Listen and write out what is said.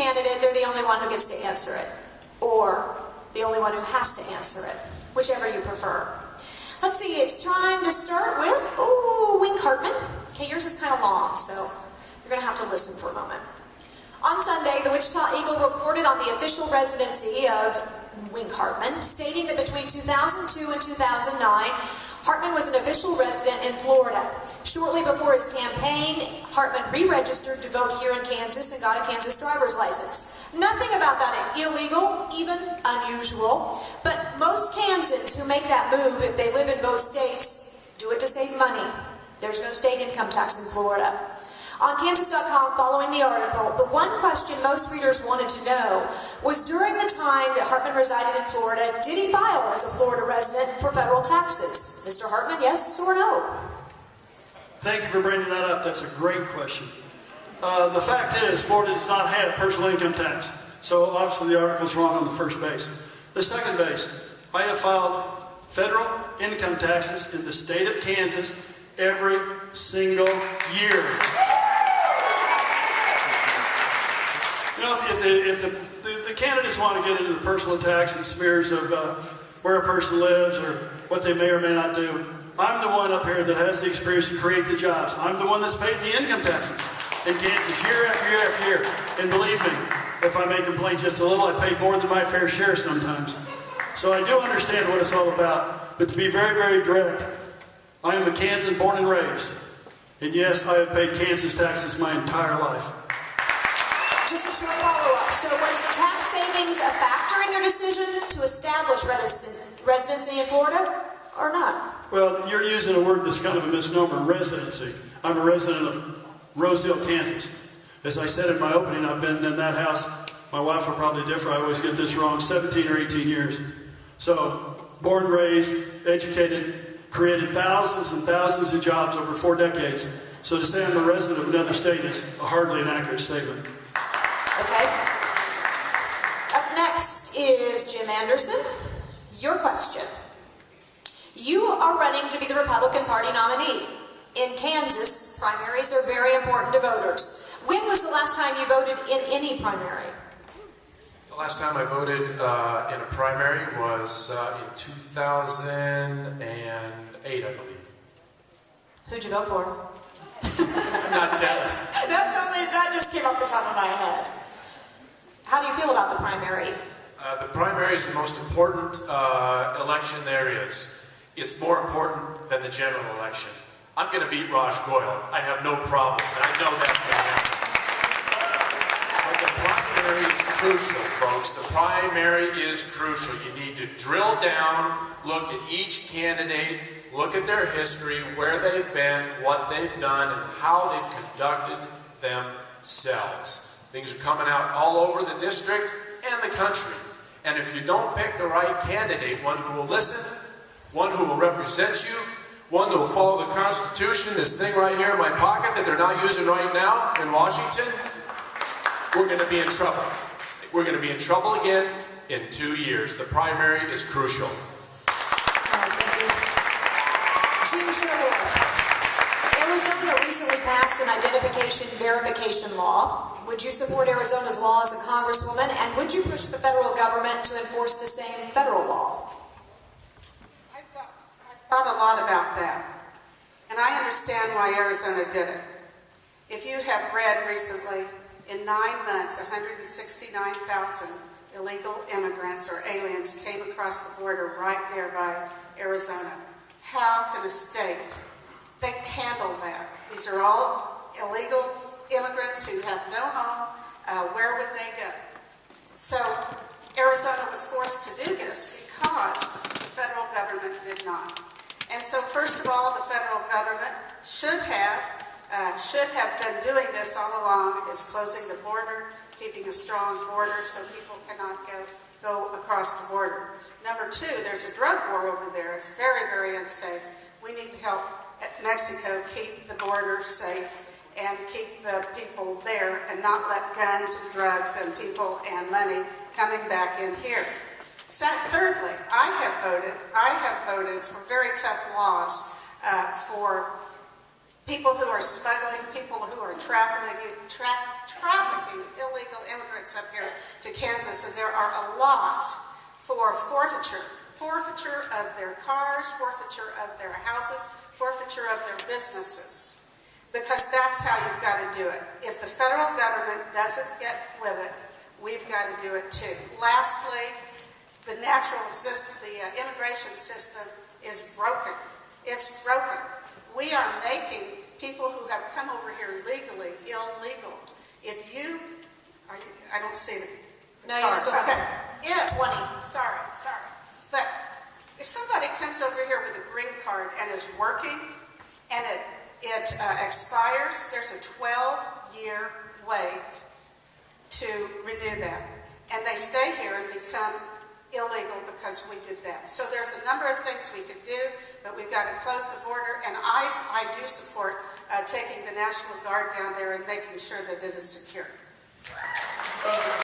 candidate, they're the only one who gets to answer it. Or the only one who has to answer it, whichever you prefer. Let's see, it's time to start with, Wink Hartman. Okay, yours is kind of long, so you're going to have to listen for a moment. On Sunday, the Wichita Eagle reported on the official residency of Wink Hartman, stating that between 2002 and 2009, Hartman was an official resident in Florida. Shortly before his campaign, Hartman re-registered to vote here in Kansas and got a Kansas driver's license. Nothing about that illegal, even unusual, but most Kansans who make that move, if they live in both states, do it to save money. There's no state income tax in Florida. On Kansas.com, following the article, the one question most readers wanted to know was during the time that Hartman resided in Florida, did he file as a Florida resident for federal taxes? Mr. Hartman, yes or no? Thank you for bringing that up. That's a great question. The fact is, Florida does not have personal income tax. So obviously the article is wrong on the first base. The second base, I have filed federal income taxes in the state of Kansas every single year. You know, if the candidates want to get into the personal attacks and smears of where a person lives or what they may or may not do, I'm the one up here that has the experience to create the jobs. I'm the one that's paid the income taxes in Kansas year after year after year. And believe me, if I may complain just a little, I pay more than my fair share sometimes. So I do understand what it's all about. But to be very, very direct, I am a Kansan born and raised. And yes, I have paid Kansas taxes my entire life. Just a short follow-up. So was the tax savings a factor in your decision to establish residency in Florida or not? Well, you're using a word that's kind of a misnomer, residency. I'm a resident of Rose Hill, Kansas. As I said in my opening, I've been in that house. My wife will probably differ. I always get this wrong. 17 or 18 years. So, born, raised, educated, created thousands and thousands of jobs over 4 decades. So to say I'm a resident of another state is hardly an accurate statement. Okay. Up next is Jim Anderson. Your question. You are running to be the Republican Party nominee. In Kansas, primaries are very important to voters. When was the last time you voted in any primary? The last time I voted in a primary was in 2008, I believe. Who'd you vote for? I'm not telling. That just came off the top of my head. How do you feel about the primary? The primary is the most important election there is. It's more important than the general election. I'm going to beat Raj Goyal. I have no problem, and I know that's going to happen. But the primary is crucial, folks. The primary is crucial. You need to drill down, look at each candidate, look at their history, where they've been, what they've done, and how they've conducted themselves. Things are coming out all over the district and the country. And if you don't pick the right candidate, one who will listen, one who will represent you, one that will follow the Constitution, this thing right here in my pocket that they're not using right now in Washington, we're going to be in trouble. We're going to be in trouble again in 2 years. The primary is crucial. Jean Schodorf. Arizona recently passed an identification verification law. Would you support Arizona's law as a congresswoman, and would you push the federal government to enforce the same federal law? I've thought a lot about that, and I understand why Arizona did it. If you have read recently, in 9 months, 169,000 illegal immigrants or aliens came across the border right there by Arizona. How can a state handle that? These are all illegal immigrants who have no home. Where would they go? So Arizona was forced to do this because the federal government did not. And so first of all, the federal government should have been doing this all along, is closing the border, keeping a strong border so people cannot go across the border. Number two, there's a drug war over there. It's very, very unsafe. We need to help Mexico keep the border safe and keep the people there and not let guns and drugs and people and money coming back in here. Thirdly, I have voted for very tough laws for people who are smuggling, people who are trafficking illegal immigrants immigrants up here to Kansas, and there are a lot for forfeiture of their cars, forfeiture of their houses, forfeiture of their businesses, because that's how you've got to do it. If the federal government doesn't get with it, we've got to do it too. Lastly, the immigration system is broken. It's broken. We are making people who have come over here legally illegal. If you, I don't see the No, you still have okay. If, 20. Sorry. But if somebody comes over here with a green card and is working and it expires, there's a 12-year wait to renew that. And they stay here and become illegal because we did that. So there's a number of things we could do, but we've got to close the border. And I do support taking the National Guard down there and making sure that it is secure.